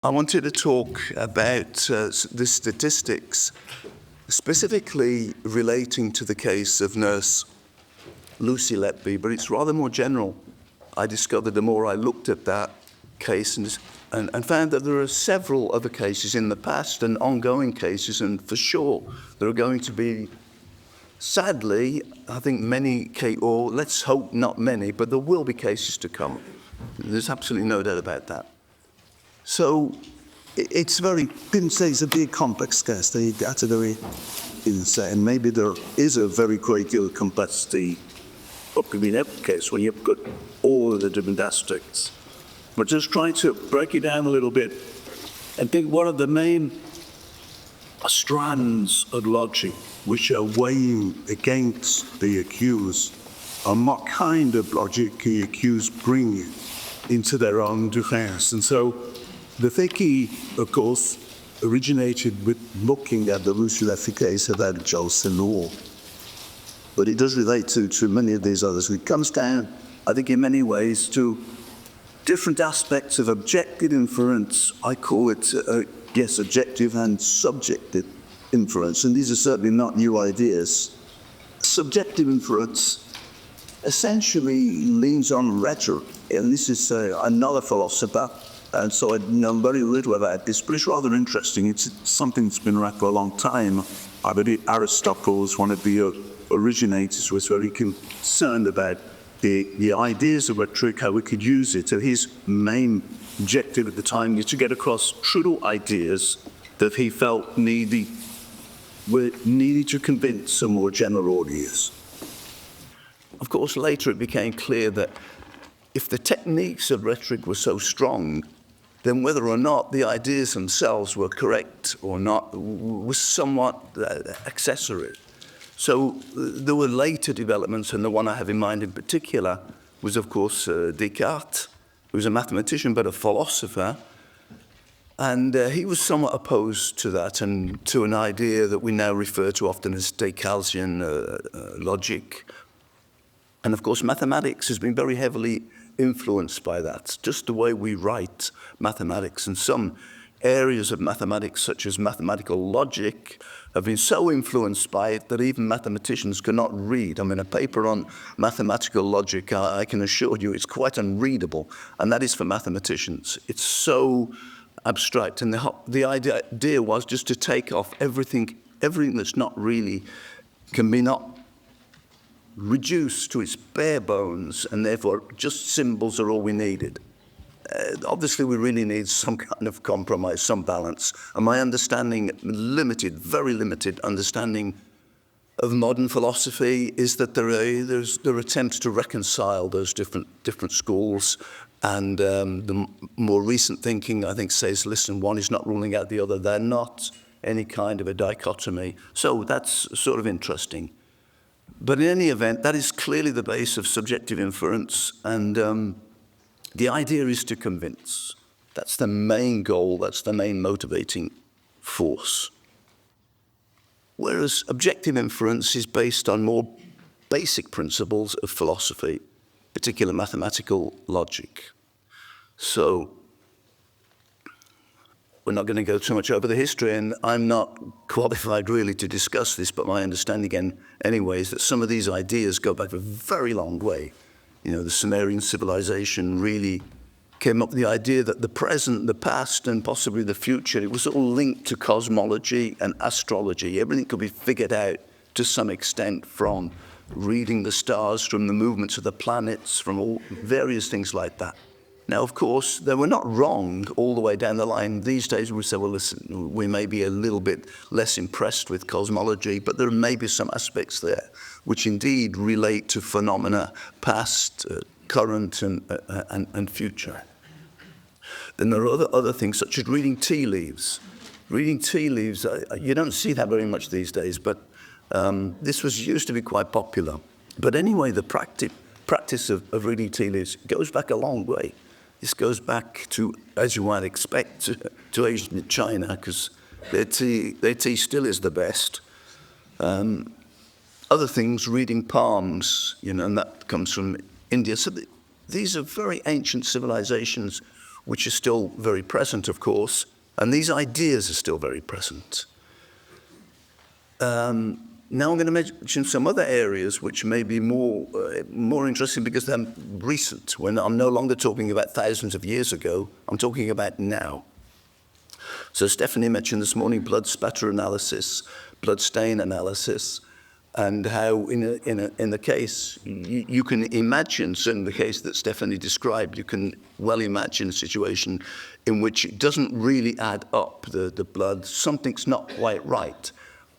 I wanted to talk about the statistics, specifically relating to the case of nurse Lucy Letby, but it's rather more general. I discovered the more I looked at that case and found that there are several other cases in the past and ongoing cases, and for sure there are going to be, sadly, I think many, or let's hope not many, but there will be cases to come. There's absolutely no doubt about that. So it's very, Didn't say it's a big complex case. That's a very insane. And maybe there is a very great deal of complexity up in every case when you've got all of the different aspects. But just trying to break it down a little bit, I think one of the main strands of logic which are weighing against the accused are what kind of logic the accused bring into their own defense. And so the Thicke, of course, originated with looking at the Lucy Letby case of Jolson law. But it does relate to many of these others. It comes down, I think, in many ways to different aspects of objective inference. I call it, yes, objective and subjective inference. And these are certainly not new ideas. Subjective inference essentially leans on rhetoric. And this is another philosopher. And so I know very little about this, but it's rather interesting. It's something that's been around for a long time. I believe Aristotle was one of the originators, was very concerned about the ideas of rhetoric, how we could use it. So his main objective at the time was to get across true ideas that he felt needed to convince a more general audience. Of course, later it became clear that if the techniques of rhetoric were so strong, then whether or not the ideas themselves were correct or not was somewhat accessory. So there were later developments, and the one I have in mind in particular was, of course, Descartes, who was a mathematician but a philosopher. And he was somewhat opposed to that and to an idea that we now refer to often as Descartesian logic. And of course, mathematics has been very heavily influenced by that, just the way we write mathematics. And some areas of mathematics, such as mathematical logic, have been so influenced by it that even mathematicians cannot read. I mean, a paper on mathematical logic, I can assure you, it's quite unreadable, and that is for mathematicians. It's so abstract, and the idea was just to take off everything that's not really, can be not reduced to its bare bones, and therefore just symbols are all we needed. Obviously, we really need some kind of compromise, some balance. And my understanding, very limited understanding of modern philosophy is that there are attempts to reconcile those different schools. And the more recent thinking, I think, says, listen, one is not ruling out the other. They're not any kind of a dichotomy. So that's sort of interesting. But in any event, that is clearly the base of subjective inference, and the idea is to convince. That's the main goal, that's the main motivating force. Whereas objective inference is based on more basic principles of philosophy, particular mathematical logic. So we're not going to go too much over the history, and I'm not qualified really to discuss this, but my understanding again, anyway, is that some of these ideas go back a very long way. You know, the Sumerian civilization really came up with the idea that the present, the past, and possibly the future, it was all linked to cosmology and astrology. Everything could be figured out to some extent from reading the stars, from the movements of the planets, from all various things like that. Now, of course, they were not wrong all the way down the line. These days we say, well, listen, we may be a little bit less impressed with cosmology, but there may be some aspects there which indeed relate to phenomena past, current, and future. Then there are other things, such as reading tea leaves. Reading tea leaves, you don't see that very much these days, but this used to be quite popular. But anyway, the practice of reading tea leaves goes back a long way. This goes back to, as you might expect, to ancient China, because their tea still is the best. Other things, reading palms, and that comes from India. So these are very ancient civilizations which are still very present, of course, and these ideas are still very present. Now I'm going to mention some other areas which may be more interesting because they're recent. When I'm no longer talking about thousands of years ago, I'm talking about now. So Stephanie mentioned this morning blood spatter analysis, blood stain analysis, and how in the case, you can imagine, certainly the case that Stephanie described, you can well imagine a situation in which it doesn't really add up, the blood, something's not quite right.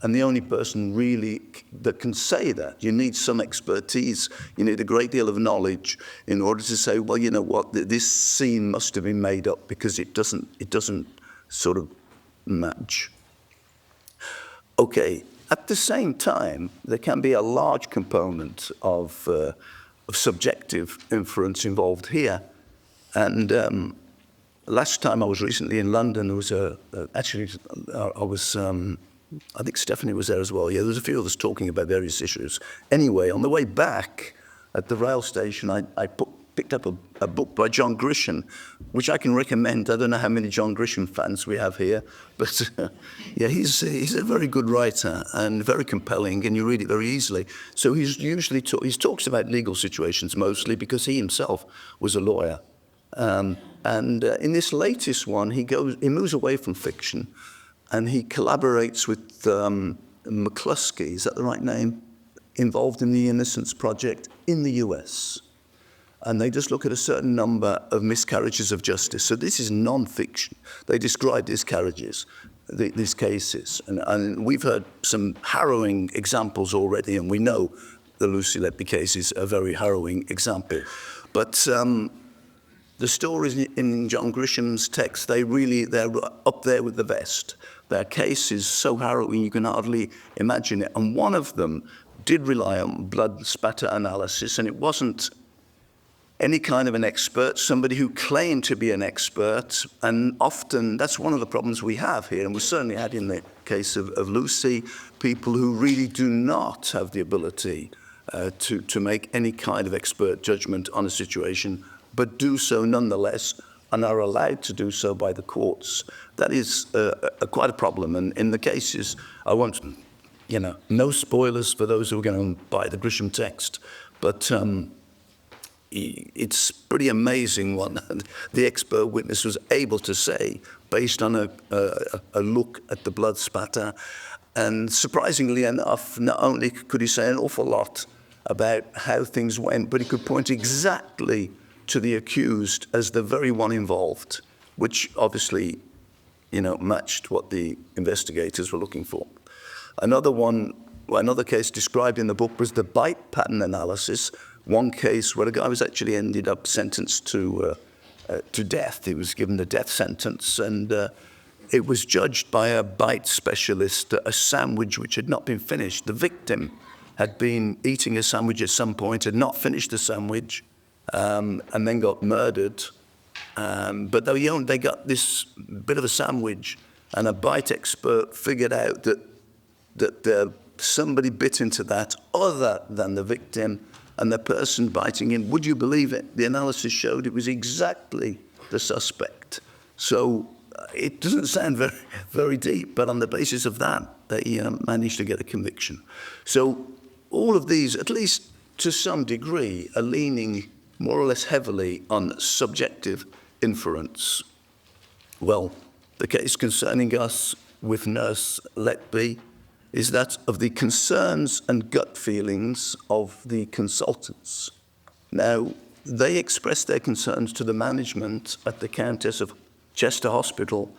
And the only person really that can say that, you need some expertise, you need a great deal of knowledge in order to say, well, you know what, this scene must have been made up because it doesn't sort of match. Okay, at the same time, there can be a large component of subjective inference involved here. And last time I was recently in London, there was I think Stephanie was there as well. Yeah, there was a few of us talking about various issues. Anyway, on the way back at the rail station, I picked up a book by John Grisham, which I can recommend. I don't know how many John Grisham fans we have here, but yeah, he's a very good writer and very compelling, and you read it very easily. So he talks about legal situations mostly because he himself was a lawyer. And in this latest one, he moves away from fiction. And he collaborates with McCluskey, is that the right name? Involved in the Innocence Project in the US. And they just look at a certain number of miscarriages of justice. So this is non-fiction. They describe these cases. And we've heard some harrowing examples already, and we know the Lucy Letby case is a very harrowing example. But the stories in John Grisham's text, they're up there with the best. Their case is so harrowing you can hardly imagine it. And one of them did rely on blood spatter analysis, and it wasn't any kind of an expert, somebody who claimed to be an expert. And often that's one of the problems we have here, and we certainly had in the case of Lucy, people who really do not have the ability to make any kind of expert judgment on a situation, but do so nonetheless, and are allowed to do so by the courts. That is quite a problem. And in the cases, I won't, no spoilers for those who are going to buy the Grisham text, but it's pretty amazing what the expert witness was able to say based on a look at the blood spatter. And surprisingly enough, not only could he say an awful lot about how things went, but he could point exactly to the accused as the very one involved, which obviously, matched what the investigators were looking for. Another case described in the book was the bite pattern analysis. One case where a guy was actually ended up sentenced to death. He was given the death sentence, and it was judged by a bite specialist, a sandwich which had not been finished. The victim had been eating a sandwich at some point, had not finished the sandwich, and then got murdered. But they got this bit of a sandwich, and a bite expert figured out that somebody bit into that other than the victim, and the person biting in, would you believe it? The analysis showed it was exactly the suspect. So it doesn't sound very, very deep, but on the basis of that, they managed to get a conviction. So all of these, at least to some degree, are leaning more or less heavily on subjective inference. Well, the case concerning us with Nurse Letby is that of the concerns and gut feelings of the consultants. Now, they expressed their concerns to the management at the Countess of Chester Hospital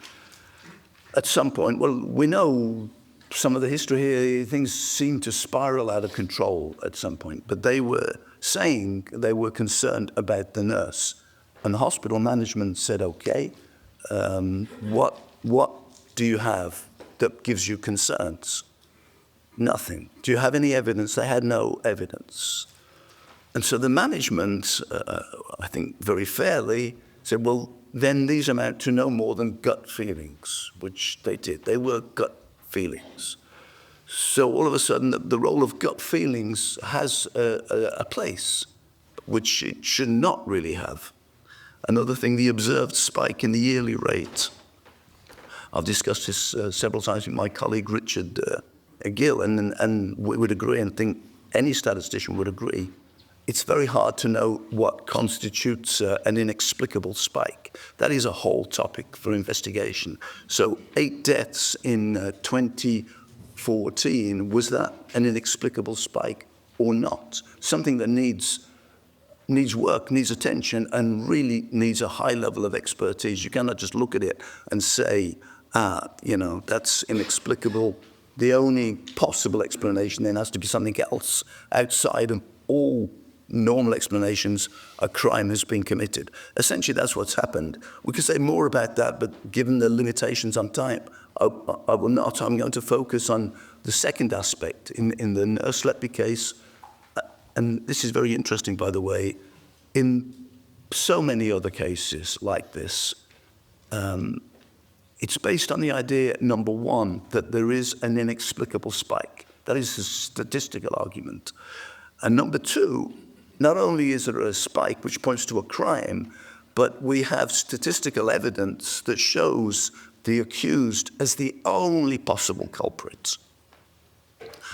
at some point. Well, we know some of the history here, things seemed to spiral out of control at some point, but they were saying they were concerned about the nurse. And the hospital management said, okay, what do you have that gives you concerns? Nothing. Do you have any evidence? They had no evidence. And so the management, I think very fairly, said, well, then these amount to no more than gut feelings, which they did. They were gut feelings. So all of a sudden, the role of gut feelings has a place, which it should not really have. Another thing, the observed spike in the yearly rate. I've discussed this several times with my colleague Richard Gill, and we would agree, and think any statistician would agree, it's very hard to know what constitutes an inexplicable spike. That is a whole topic for investigation. So 8 deaths in 2014, was that an inexplicable spike or not? Something that needs work, needs attention, and really needs a high level of expertise. You cannot just look at it and say, that's inexplicable. The only possible explanation then has to be something else outside of all normal explanations. A crime has been committed. Essentially, that's what's happened. We could say more about that, but given the limitations on time, I will not. I'm going to focus on the second aspect in the Nurse Letby case. And this is very interesting, by the way. In so many other cases like this, it's based on the idea, number one, that there is an inexplicable spike. That is a statistical argument. And number two, not only is there a spike which points to a crime, but we have statistical evidence that shows the accused as the only possible culprits.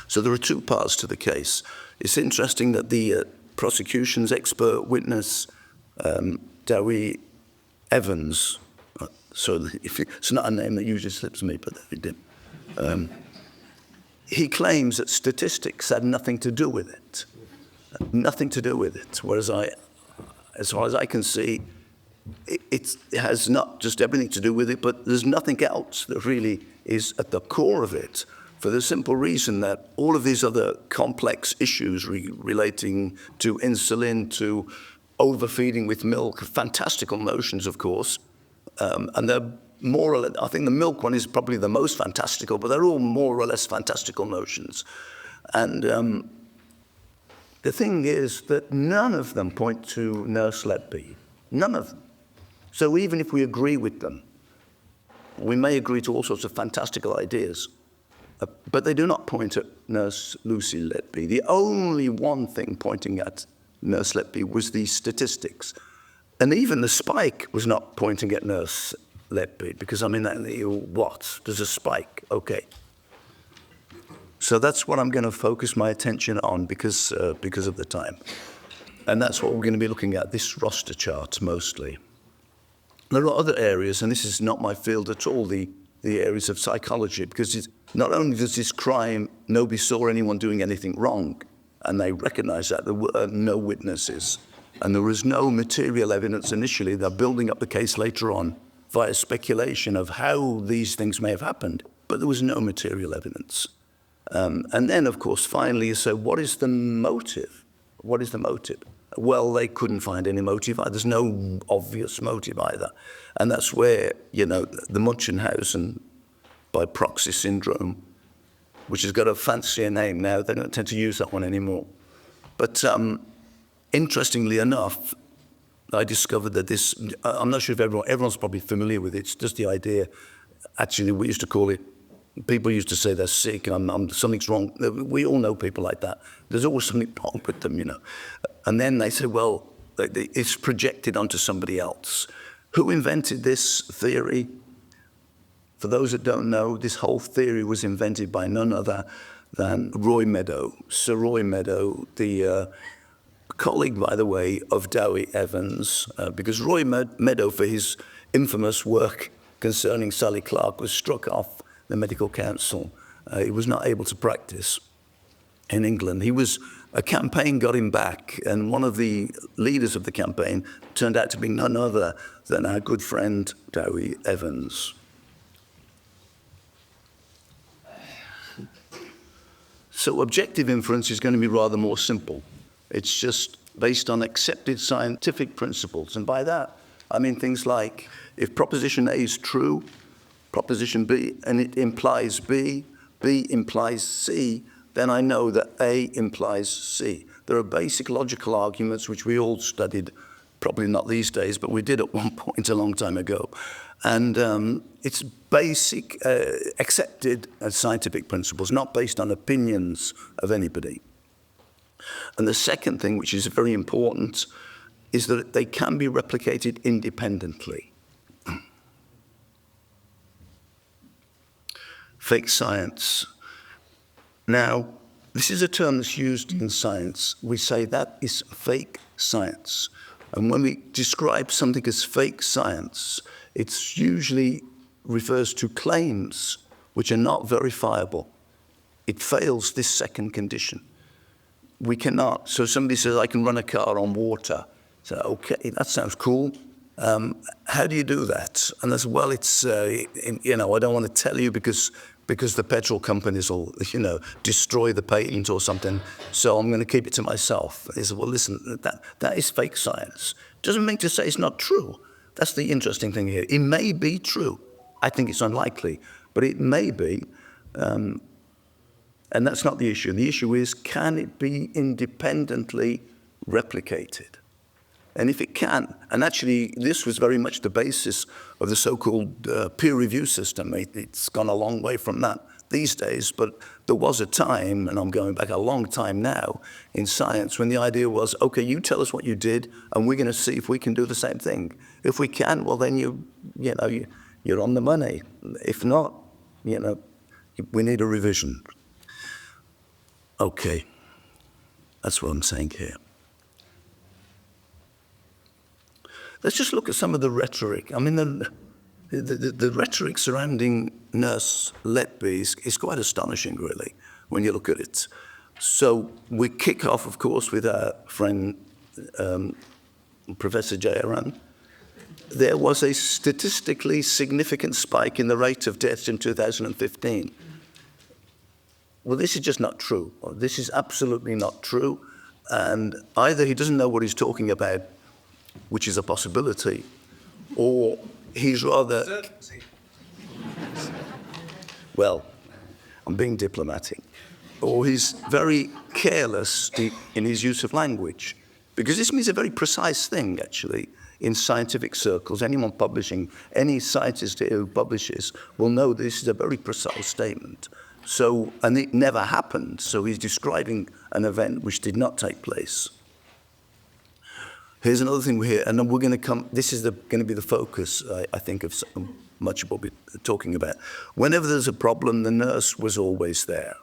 So there are two parts to the case. It's interesting that the prosecution's expert witness, Dowie Evans, it's not a name that usually slips me, but it did. He claims that statistics had nothing to do with it. Nothing to do with it. Whereas as far as I can see, it has not just everything to do with it, but there's nothing else that really is at the core of it, for the simple reason that all of these other complex issues relating to insulin, to overfeeding with milk, fantastical notions, of course, and they're more or less, I think the milk one is probably the most fantastical, but they're all more or less fantastical notions. And the thing is that none of them point to Nurse Letby. None of them. So even if we agree with them, we may agree to all sorts of fantastical ideas, but they do not point at Nurse Lucy Letby. The only one thing pointing at Nurse Letby was the statistics. And even the spike was not pointing at Nurse Letby, because what? There's a spike, okay. So that's what I'm going to focus my attention on because of the time. And that's what we're going to be looking at, this roster chart mostly. There are other areas, and this is not my field at all, the areas of psychology, because not only does this crime, nobody saw anyone doing anything wrong, and they recognize that there were no witnesses, and there was no material evidence initially. They're building up the case later on via speculation of how these things may have happened, but there was no material evidence. And then, of course, finally, you say, what is the motive? What is the motive? Well, they couldn't find any motive either. There's no obvious motive either. And that's where, the Munchausen by proxy syndrome, which has got a fancier name now, they don't tend to use that one anymore. But interestingly enough, I discovered that this, I'm not sure if everyone's probably familiar with it, it's just the idea, actually we used to call it, people used to say they're sick, and something's wrong. We all know people like that. There's always something wrong with them, And then they say, well, it's projected onto somebody else. Who invented this theory? For those that don't know, this whole theory was invented by none other than Roy Meadow, Sir Roy Meadow, the colleague, by the way, of Dowie Evans, because Roy Meadow, for his infamous work concerning Sally Clark, was struck off the medical council. He was not able to practice in England. A campaign got him back, and one of the leaders of the campaign turned out to be none other than our good friend Dowie Evans. So objective inference is going to be rather more simple. It's just based on accepted scientific principles. And by that, I mean things like, if proposition A is true, proposition B, and it implies B, B implies C, then I know that A implies C. There are basic logical arguments which we all studied, probably not these days, but we did at one point a long time ago. And it's basic, accepted scientific principles, not based on opinions of anybody. And the second thing, which is very important, is that they can be replicated independently. Fake science. Now, this is a term that's used in science. We say that is fake science. And when we describe something as fake science, it usually refers to claims which are not verifiable. It fails this second condition. We cannot. So somebody says, I can run a car on water. So, okay, that sounds cool. How do you do that? And I said, well, it's, I don't want to tell you because the petrol companies will, destroy the patent or something. So I'm going to keep it to myself. They said, well, listen, that is fake science. Doesn't mean to say it's not true. That's the interesting thing here. It may be true. I think it's unlikely, but it may be. And that's not the issue. The issue is, can it be independently replicated? And if it can, and actually this was very much the basis of the so-called peer review system. It's gone a long way from that these days, but there was a time, and I'm going back a long time now, in science when the idea was, okay, you tell us what you did, and we're going to see if we can do the same thing. If we can, well then you're on the money. If not, we need a revision. Okay, that's what I'm saying here. Let's just look at some of the rhetoric. I mean, the rhetoric surrounding Nurse Letby is quite astonishing, really, when you look at it. So we kick off, of course, with our friend Professor Jayaran. There was a statistically significant spike in the rate of deaths in 2015. Well, this is just not true. This is absolutely not true. And either he doesn't know what he's talking about, which is a possibility, or he's rather, well, I'm being diplomatic, or he's very careless in his use of language, because this means a very precise thing, actually, in scientific circles. Anyone publishing, any scientist who publishes will know this is a very precise statement. So, and it never happened, so he's describing an event which did not take place. Here's another thing we're here, and then we're going to come, this is going to be the focus, I think, of much of what we're talking about. Whenever there's a problem, the nurse was always there.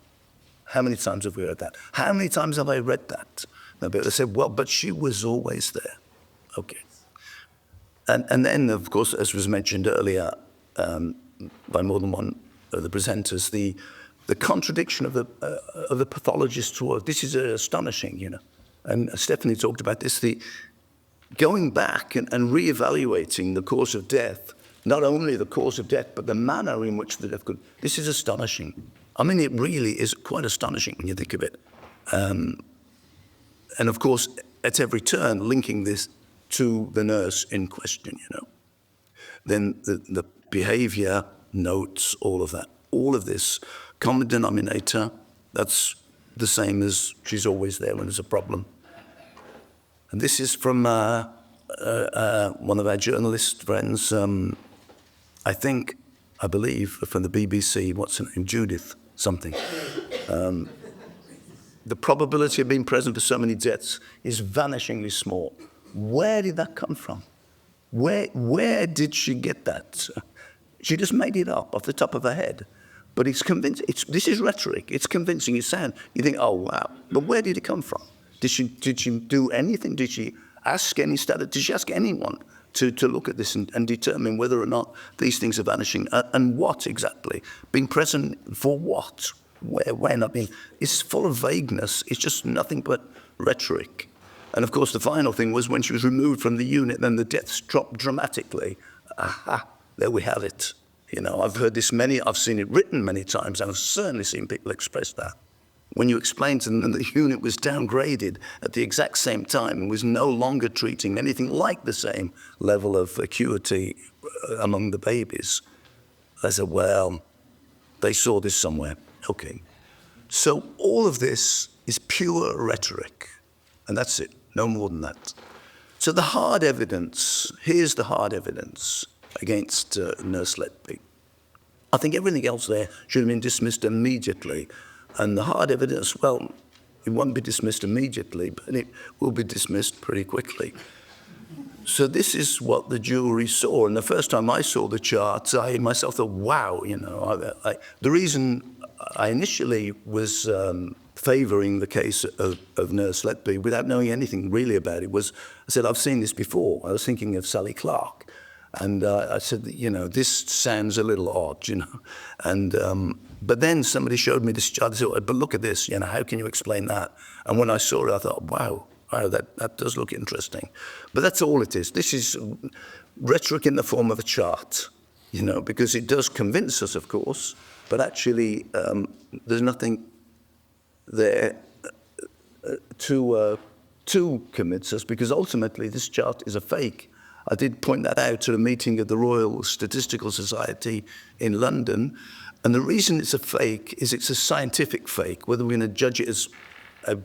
How many times have we heard that? How many times have I read that? They said, well, but she was always there. Okay. And then, of course, as was mentioned earlier by more than one of the presenters, the contradiction of the pathologist's work. This is astonishing, And Stephanie talked about this, going back and reevaluating the cause of death, not only the cause of death, but the manner in which the death could. This is astonishing. I mean, it really is quite astonishing when you think of it. And of course, at every turn, linking this to the nurse in question, Then the behavior, notes, all of that. All of this, common denominator, that's the same as she's always there when there's a problem. And this is from one of our journalist friends, I believe, from the BBC, what's her name, Judith something. The probability of being present for so many deaths is vanishingly small. Where did that come from? Where did she get that? She just made it up off the top of her head. But it's convincing. This is rhetoric. It's convincing. It's sound. You think, oh, wow. But where did it come from? Did she do anything? Did she ask did she ask anyone to look at this and determine whether or not these things are vanishing? And what exactly? Being present for what? Where, when? I mean, it's full of vagueness. It's just nothing but rhetoric. And of course, the final thing was when she was removed from the unit, then the deaths dropped dramatically. Aha, there we have it. I've heard this I've seen it written many times, and I've certainly seen people express that. When you explain to them that the unit was downgraded at the exact same time and was no longer treating anything like the same level of acuity among the babies, they said, well, they saw this somewhere. Okay. So all of this is pure rhetoric, and that's it, no more than that. So the hard evidence, here's the hard evidence against Nurse Letby. I think everything else there should have been dismissed immediately. And the hard evidence, well, it won't be dismissed immediately, but it will be dismissed pretty quickly. So this is what the jury saw. And the first time I saw the charts, I myself thought, wow, the reason I initially was favoring the case of Nurse Letby without knowing anything really about it was, I said, I've seen this before. I was thinking of Sally Clark. And I said, this sounds a little odd, And, but then somebody showed me this chart. I said, but look at this, how can you explain that? And when I saw it, I thought, wow, that does look interesting. But that's all it is. This is rhetoric in the form of a chart, because it does convince us, of course, but actually there's nothing there to convince us, because ultimately this chart is a fake. I did point that out at a meeting of the Royal Statistical Society in London, and the reason it's a fake is it's a scientific fake. Whether we're going to judge it as a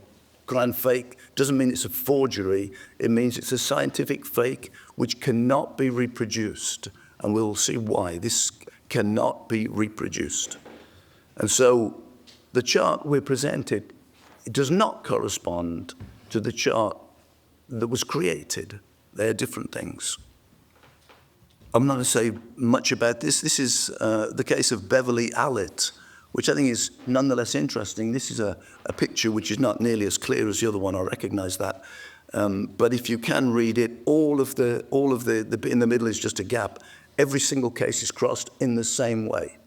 grand fake doesn't mean it's a forgery. It means it's a scientific fake which cannot be reproduced, and we'll see why. This cannot be reproduced. And so the chart we're presented, it does not correspond to the chart that was created. They're different things. I'm not going to say much about this. This is the case of Beverly Allett, which I think is nonetheless interesting. This is a picture which is not nearly as clear as the other one. I recognize that. But if you can read it, all of the bit in the middle is just a gap. Every single case is crossed in the same way.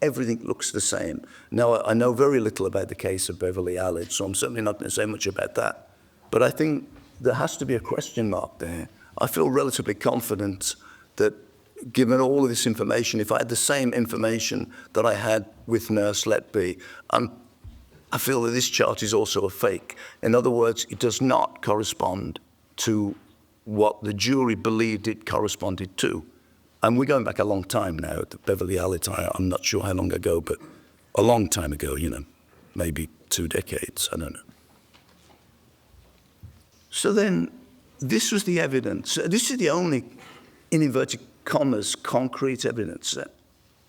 Everything looks the same. Now, I know very little about the case of Beverly Allett, so I'm certainly not going to say much about that. But I think there has to be a question mark there. I feel relatively confident that given all of this information, if I had the same information that I had with Nurse Letby, I feel that this chart is also a fake. In other words, it does not correspond to what the jury believed it corresponded to. And we're going back a long time now. Beverly Allett, I'm not sure how long ago, but a long time ago, maybe 2 decades, I don't know. So then, this was the evidence. This is the only, in inverted commas, concrete evidence.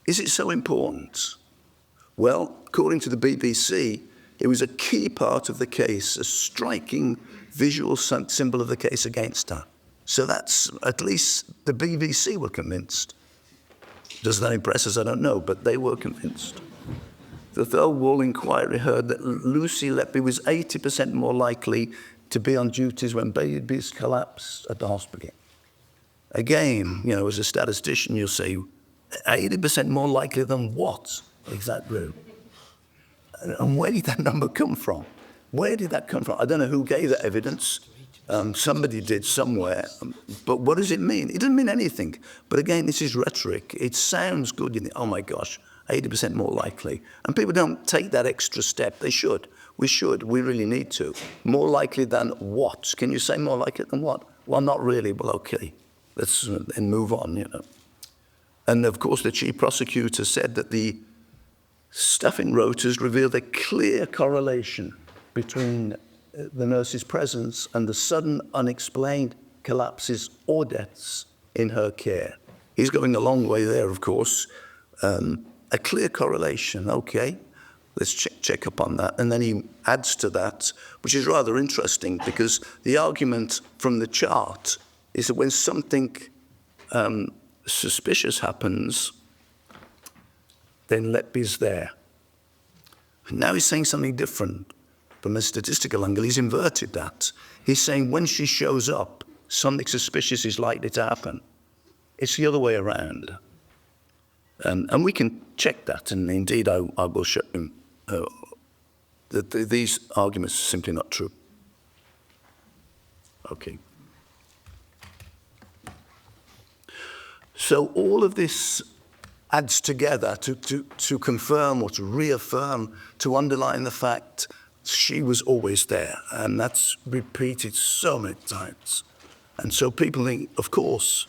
Is it so important? Well, according to the BBC, it was a key part of the case, a striking visual symbol of the case against her. So that's, at least the BBC were convinced. Does that impress us? I don't know, but they were convinced. The third wall inquiry heard that Lucy Letby was 80% more likely to be on duties when babies collapsed at the hospital. Again, as a statistician, you'll say, 80% more likely than what? Exactly. And where did that number come from? Where did that come from? I don't know who gave that evidence. Somebody did somewhere. But what does it mean? It doesn't mean anything. But again, this is rhetoric. It sounds good. You think, oh my gosh, 80% more likely. And people don't take that extra step. They should. We should. We really need to. More likely than what? Can you say more likely than what? Well, not really. Well, okay. Let's then move on, And of course, the chief prosecutor said that the staffing rotas revealed a clear correlation between the nurse's presence and the sudden unexplained collapses or deaths in her care. He's going a long way there, of course. A clear correlation, okay. Let's check up on that. And then he adds to that, which is rather interesting, because the argument from the chart is that when something suspicious happens, then Letby's there. Now he's saying something different. From a statistical angle, he's inverted that. He's saying when she shows up, something suspicious is likely to happen. It's the other way around. And we can check that, and indeed I will show him that these arguments are simply not true. Okay. So all of this adds together to confirm or to reaffirm, to underline the fact she was always there, and that's repeated so many times. And so people think, of course,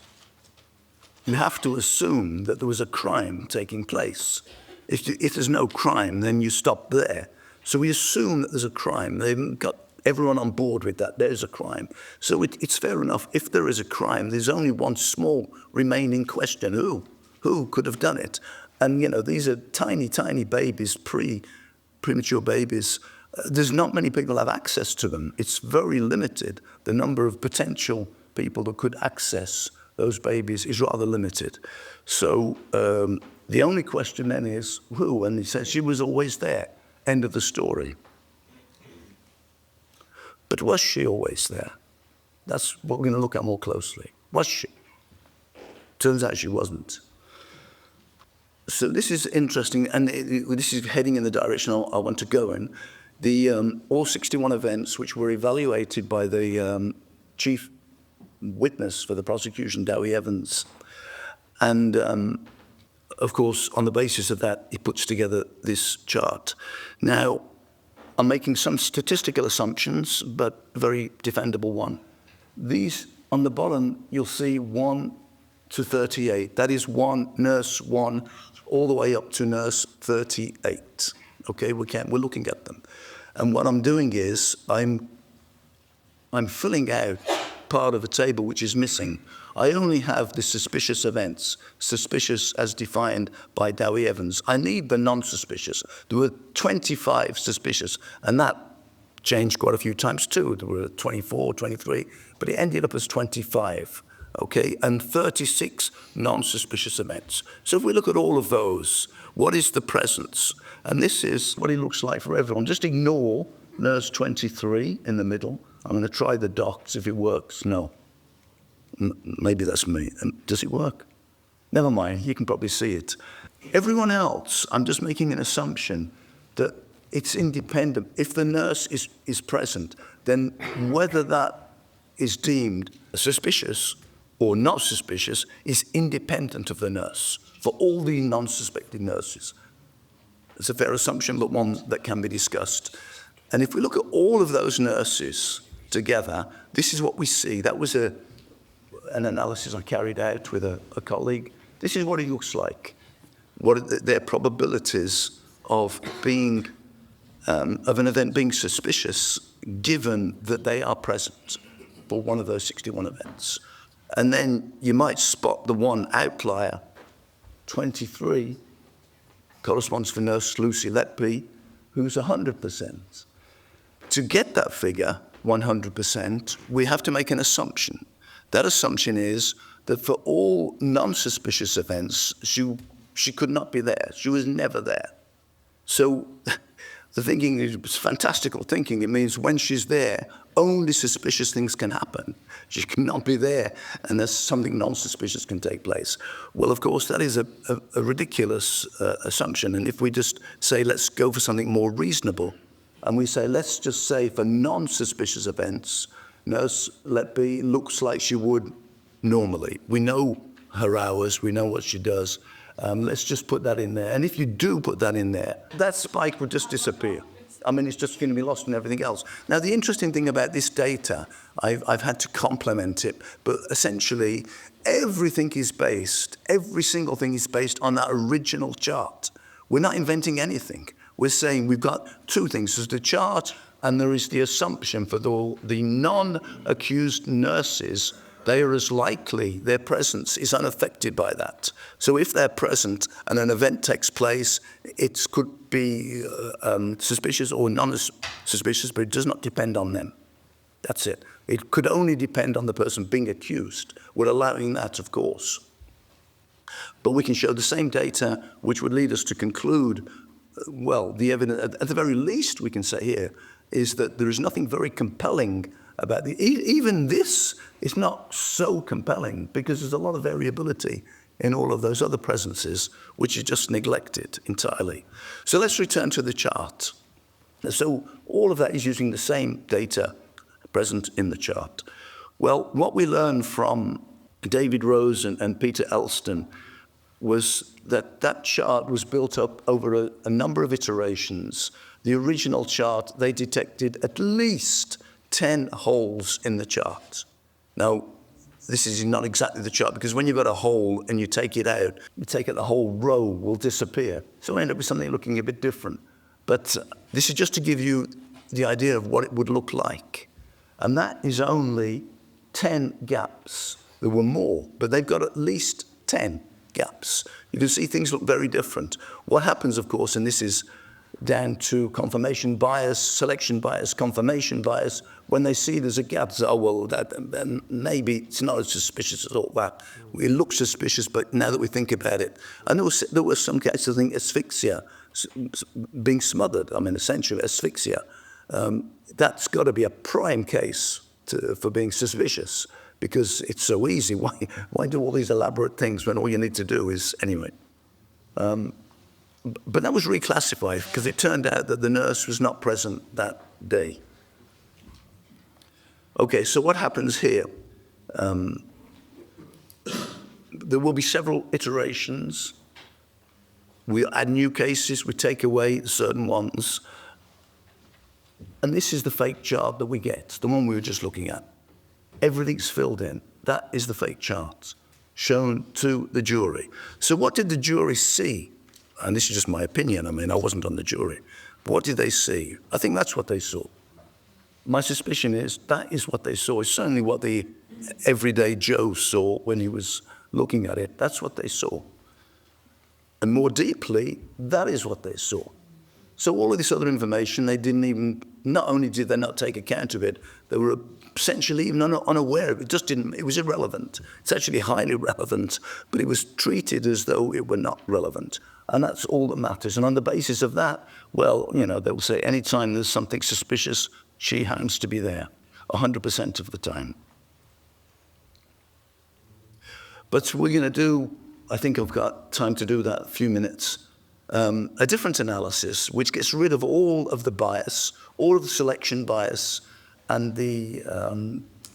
you have to assume that there was a crime taking place. If there's no crime, then you stop there. So we assume that there's a crime. They've got everyone on board with that. There's a crime. So it's fair enough. If there is a crime, there's only one small remaining question. Who could have done it? And, these are tiny, tiny babies, premature babies. There's not many people have access to them. It's very limited, the number of potential people that could access those babies is rather limited. So the only question then is who? And he says she was always there. End of the story. But was she always there? That's what we're going to look at more closely. Was she? Turns out she wasn't. So this is interesting, and this is heading in the direction I want to go in. All 61 events which were evaluated by the chief witness for the prosecution, Dowie Evans, and of course, on the basis of that, he puts together this chart. Now, I'm making some statistical assumptions, but a very defendable one. These, on the bottom, you'll see 1 to 38. That is nurse 1, all the way up to nurse 38. Okay, we're looking at them. And what I'm doing is, I'm filling out part of a table which is missing. I only have the suspicious events, suspicious as defined by Dowie Evans. I need the non-suspicious. There were 25 suspicious, and that changed quite a few times too. There were 24, 23, but it ended up as 25, okay, and 36 non-suspicious events. So if we look at all of those, what is the presence? And this is what it looks like for everyone. Just ignore nurse 23 in the middle. I'm going to try the dots if it works. No. Maybe that's me. Does it work? Never mind, you can probably see it. Everyone else, I'm just making an assumption that it's independent. If the nurse is present, then whether that is deemed suspicious or not suspicious is independent of the nurse for all the non-suspected nurses. It's a fair assumption, but one that can be discussed. And if we look at all of those nurses together, this is what we see. That was an analysis I carried out with a colleague. This is what it looks like. What are their probabilities of being of an event being suspicious, given that they are present for one of those 61 events. And then you might spot the one outlier, 23, corresponds for nurse Lucy Letby, who's 100%. To get that figure, 100%, we have to make an assumption. That assumption is that for all non-suspicious events, she could not be there. She was never there. So the thinking is fantastical thinking. It means when she's there, only suspicious things can happen. She cannot be there unless something non-suspicious can take place. Well, of course, that is a ridiculous assumption. And if we just say, let's go for something more reasonable, and we say, let's just say for non-suspicious events, Nurse Letby looks like she would normally. We know her hours, we know what she does. Let's just put that in there. And if you do put that in there, that spike would just disappear. I mean, it's just going to be lost in everything else. Now, the interesting thing about this data, I've had to complement it, but essentially everything is based, every single thing is based on that original chart. We're not inventing anything. We're saying we've got two things. There's the chart and there is the assumption for the non-accused nurses. They are as likely, their presence is unaffected by that. So if they're present and an event takes place, it could be suspicious or non-suspicious, but it does not depend on them. That's it. It could only depend on the person being accused. We're allowing that, of course. But we can show the same data, which would lead us to conclude, well, the evidence, at the very least we can say here, is that there is nothing very compelling about even this is not so compelling because there's a lot of variability in all of those other presences, which is just neglected entirely. So let's return to the chart. So all of that is using the same data present in the chart. Well, what we learned from David Rose and Peter Elston was that that chart was built up over a number of iterations. The original chart, they detected at least 10 holes in the chart. Now, this is not exactly the chart, because when you've got a hole and you take it out, the whole row will disappear. So we end up with something looking a bit different. But this is just to give you the idea of what it would look like. And that is only 10 gaps. There were more, but they've got at least 10 gaps. You can see things look very different. What happens, of course, and this is down to confirmation bias, selection bias, confirmation bias. When they see there's a gap, they say, oh, well, that maybe it's not as suspicious as all that. It looks suspicious, but now that we think about it. And there was some cases, I think, asphyxia, being smothered, I mean, essentially asphyxia. That's got to be a prime case for being suspicious, because it's so easy. Why do all these elaborate things when all you need to do is, anyway. But that was reclassified because it turned out that the nurse was not present that day. Okay, so what happens here? There will be several iterations. We add new cases, we take away certain ones. And this is the fake chart that we get, the one we were just looking at. Everything's filled in. That is the fake chart shown to the jury. So what did the jury see? And this is just my opinion. I mean, I wasn't on the jury. But what did they see? I think that's what they saw. My suspicion is that is what they saw. It's certainly what the everyday Joe saw when he was looking at it. That's what they saw. And more deeply, that is what they saw. So all of this other information, they didn't even, not only did they not take account of it, they were essentially even unaware of it. It just didn't, it was irrelevant. It's actually highly relevant, but it was treated as though it were not relevant. And that's all that matters. And on the basis of that, well, you know, they'll say anytime there's something suspicious, she happens to be there, 100% of the time. But we're going to do, I think I've got time to do that, a few minutes, a different analysis which gets rid of all of the bias, all of the selection bias and the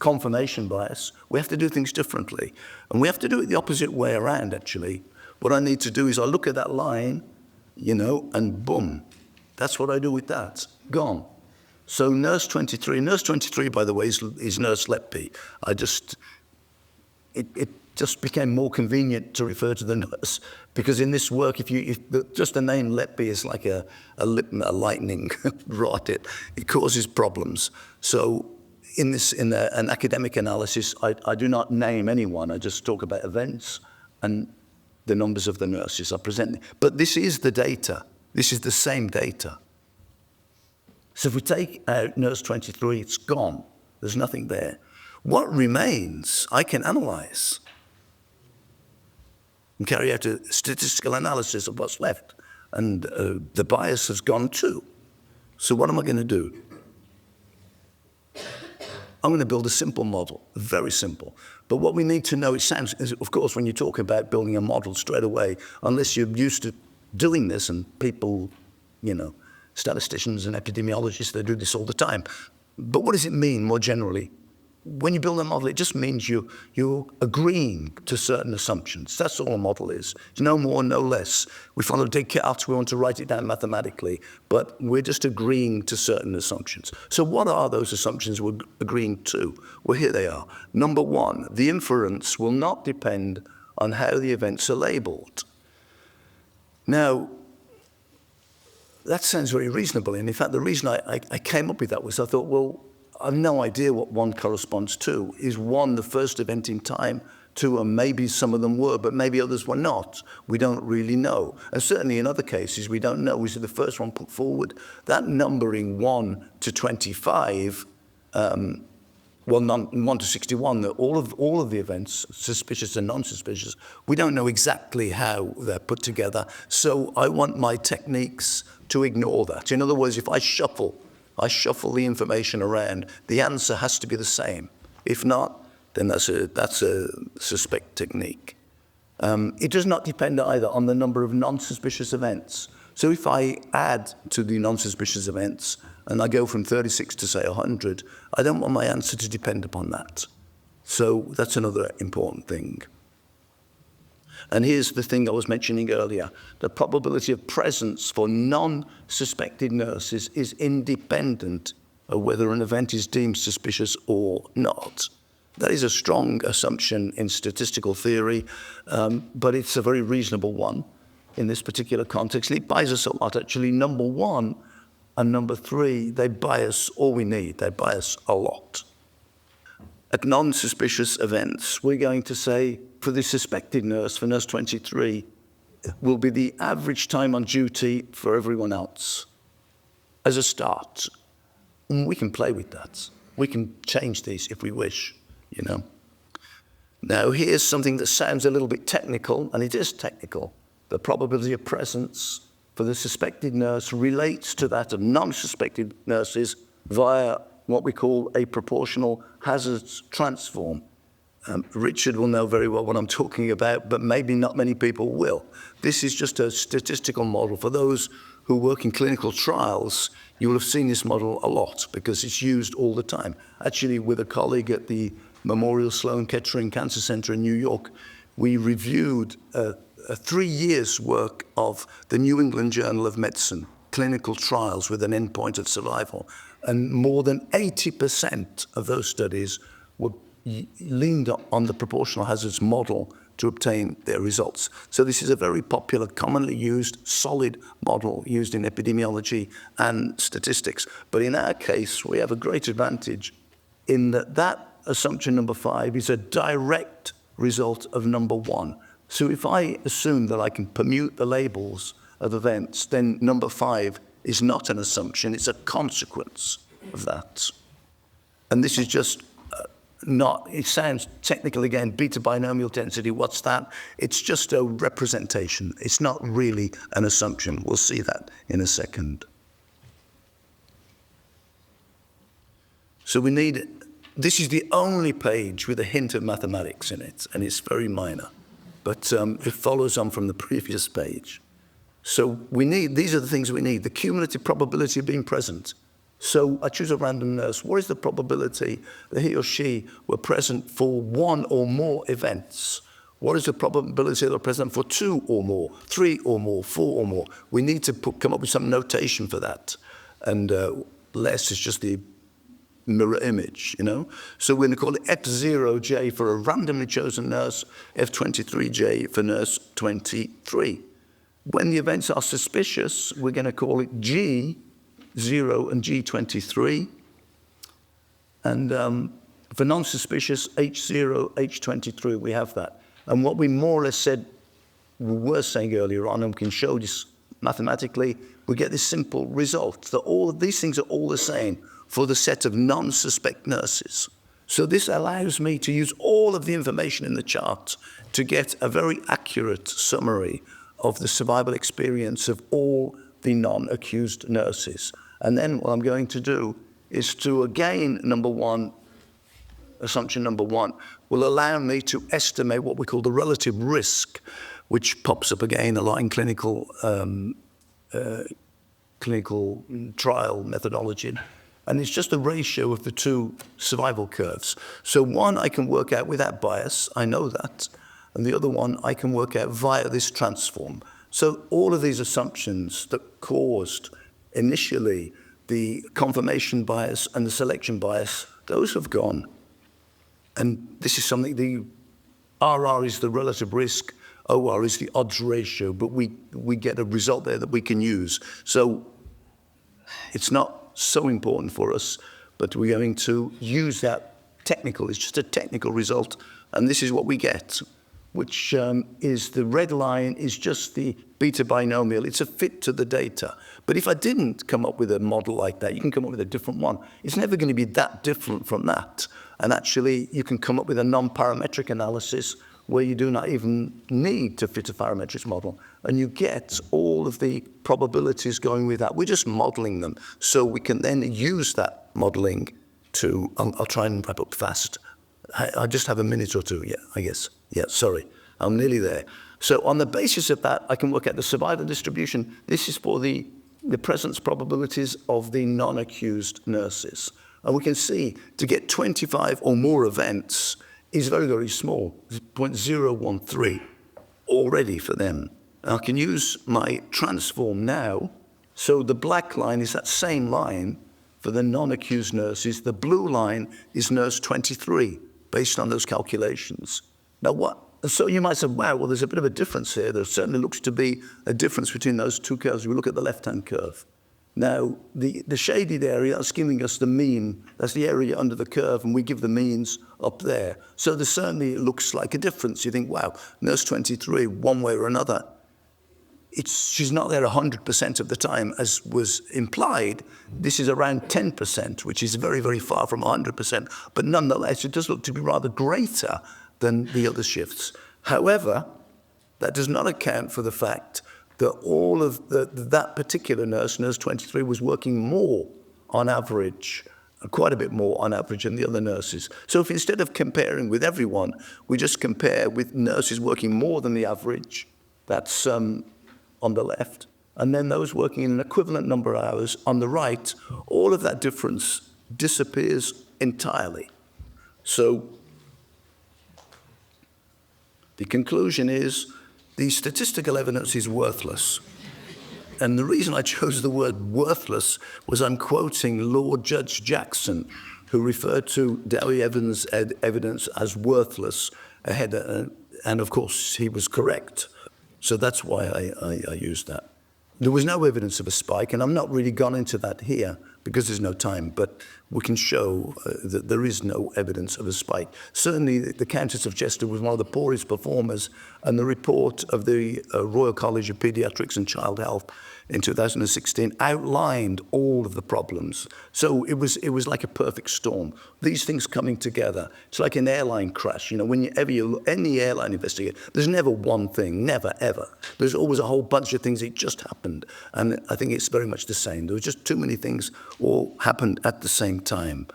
confirmation bias. We have to do things differently. And we have to do it the opposite way around, actually. What I need to do is I look at that line, you know, and boom, that's what I do with that, gone. So nurse 23, by the way, is nurse Letby. It just became more convenient to refer to the nurse, because in this work, if just the name Letby is like a lightning rod, it causes problems. So in an academic analysis, I do not name anyone. I just talk about events and the numbers of the nurses I present. But this is the data. This is the same data. So if we take out nurse 23, it's gone. There's nothing there. What remains, I can analyze and carry out a statistical analysis of what's left. And the bias has gone too. So what am I going to do? I'm going to build a simple model, very simple. But what we need to know, it sounds, of course, when you talk about building a model straight away, unless you're used to doing this, and people, you know, statisticians and epidemiologists, they do this all the time. But what does it mean more generally? When you build a model, it just means you're agreeing to certain assumptions. That's all a model is. It's no more, no less. We follow Descartes, we want to write it down mathematically, but we're just agreeing to certain assumptions. So what are those assumptions we're agreeing to? Well, here they are. Number one, the inference will not depend on how the events are labeled. Now, that sounds very reasonable. And in fact, the reason I came up with that was I thought, well, I've no idea what one corresponds to. Is one the first event in time? Two, and maybe some of them were, but maybe others were not. We don't really know. And certainly in other cases, we don't know. Was it the first one put forward? That numbering 1 to 25, well, 1 to 61, all of the events, suspicious and non-suspicious, we don't know exactly how they're put together. So I want my techniques to ignore that. In other words, if I shuffle the information around, the answer has to be the same. If not, then that's a suspect technique. It does not depend either on the number of non-suspicious events. So if I add to the non-suspicious events, and I go from 36 to, say, 100, I don't want my answer to depend upon that. So that's another important thing. And here's the thing I was mentioning earlier. The probability of presence for non-suspected nurses is independent of whether an event is deemed suspicious or not. That is a strong assumption in statistical theory, but it's a very reasonable one in this particular context. It buys us a lot, actually. Number one and number three, they buy us all we need. They buy us a lot. At non-suspicious events, we're going to say, for the suspected nurse, for nurse 23, will be the average time on duty for everyone else as a start. And we can play with that. We can change these if we wish, you know. Now, here's something that sounds a little bit technical, and it is technical. The probability of presence for the suspected nurse relates to that of non-suspected nurses via what we call a proportional hazards transform. Richard will know very well what I'm talking about, but maybe not many people will. This is just a statistical model. For those who work in clinical trials, you will have seen this model a lot because it's used all the time. Actually, with a colleague at the Memorial Sloan Kettering Cancer Center in New York, we reviewed a 3 years' work of the New England Journal of Medicine, clinical trials with an endpoint of survival. And more than 80% of those studies were leaned on the proportional hazards model to obtain their results. So this is a very popular, commonly used, solid model used in epidemiology and statistics. But in our case, we have a great advantage in that assumption number 5 is a direct result of number 1. So if I assume that I can permute the labels of events, then number 5 is not an assumption, it's a consequence of that. And this is just it sounds technical again, beta binomial density, what's that? It's just a representation. It's not really an assumption. We'll see that in a second. So this is the only page with a hint of mathematics in it, and it's very minor, but it follows on from the previous page. So these are the things we need, the cumulative probability of being present. So I choose a random nurse. What is the probability that he or she were present for 1 or more events? What is the probability that they're present for 2 or more, 3 or more, 4 or more? We need to come up with some notation for that. And less is just the mirror image, you know? So we're going to call it F0J for a randomly chosen nurse, F23J for nurse 23. When the events are suspicious, we're going to call it G0 and G23. And for non-suspicious, H0, H23, we have that. And what we more or less were saying earlier on, and we can show this mathematically, we get this simple result, that all of these things are all the same for the set of non-suspect nurses. So this allows me to use all of the information in the chart to get a very accurate summary of the survival experience of all the non-accused nurses. And then what I'm going to do is to, again, assumption number 1, will allow me to estimate what we call the relative risk, which pops up again a lot in clinical trial methodology. And it's just a ratio of the 2 survival curves. So one I can work out without bias, I know that, and the other one I can work out via this transform. So all of these assumptions that caused initially the confirmation bias and the selection bias, those have gone. And this is something, the RR is the relative risk, OR is the odds ratio, but we get a result there that we can use. So it's not so important for us, but we're going to use that it's just a technical result, and this is what we get, which is the red line is just the beta binomial. It's a fit to the data. But if I didn't come up with a model like that, you can come up with a different one. It's never going to be that different from that. And actually, you can come up with a non-parametric analysis where you do not even need to fit a parametric model. And you get all of the probabilities going with that. We're just modeling them. So we can then use that modeling to, I'll try and wrap up fast. I just have a minute or two, I guess. Sorry, I'm nearly there. So on the basis of that, I can work out the survival distribution. This is for the presence probabilities of the non-accused nurses. And we can see to get 25 or more events is very, very small, 0.013 already for them. And I can use my transform now. So the black line is that same line for the non-accused nurses. The blue line is nurse 23, based on those calculations. Now so you might say, wow, well, there's a bit of a difference here. There certainly looks to be a difference between those 2 curves. We look at the left-hand curve. Now, the shaded area is giving us the mean. That's the area under the curve, and we give the means up there. So there certainly looks like a difference. You think, wow, nurse 23, one way or another, she's not there 100% of the time, as was implied. This is around 10%, which is very, very far from 100%. But nonetheless, it does look to be rather greater than the other shifts. However, that does not account for the fact that all of that particular nurse, nurse 23, was working more on average, quite a bit more on average than the other nurses. So if instead of comparing with everyone, we just compare with nurses working more than the average, that's on the left, and then those working in an equivalent number of hours on the right, all of that difference disappears entirely. So the conclusion is the statistical evidence is worthless. And the reason I chose the word worthless was I'm quoting Lord Judge Jackson, who referred to Dowie Evans' evidence as worthless ahead, and of course he was correct. So that's why I used that. There was no evidence of a spike, and I'm not really gone into that here because there's no time, but we can show that there is no evidence of a spike. Certainly, the Countess of Chester was one of the poorest performers, and the report of the Royal College of Pediatrics and Child Health in 2016 outlined all of the problems. So it was like a perfect storm. These things coming together. It's like an airline crash. You know, whenever you any airline investigator, there's never one thing, never ever. There's always a whole bunch of things that just happened, and I think it's very much the same. There were just too many things all happened at the same time.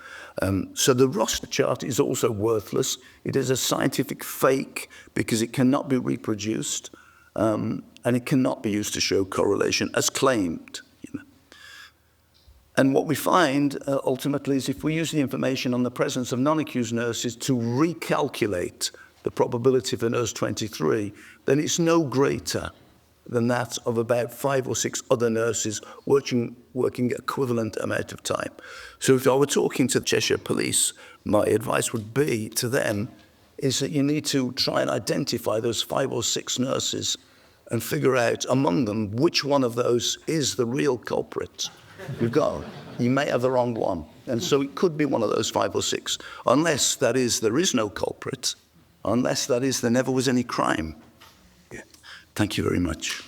So the roster chart is also worthless. It is a scientific fake because it cannot be reproduced. And it cannot be used to show correlation as claimed. You know. And what we find ultimately is if we use the information on the presence of non-accused nurses to recalculate the probability for nurse 23, then it's no greater than that of about 5 or 6 other nurses working equivalent amount of time. So if I were talking to the Cheshire Police, my advice would be to them is that you need to try and identify those 5 or 6 nurses and figure out among them which one of those is the real culprit. You may have the wrong one. And so it could be one of those 5 or 6, unless that is there is no culprit, unless that is there never was any crime. Yeah. Thank you very much.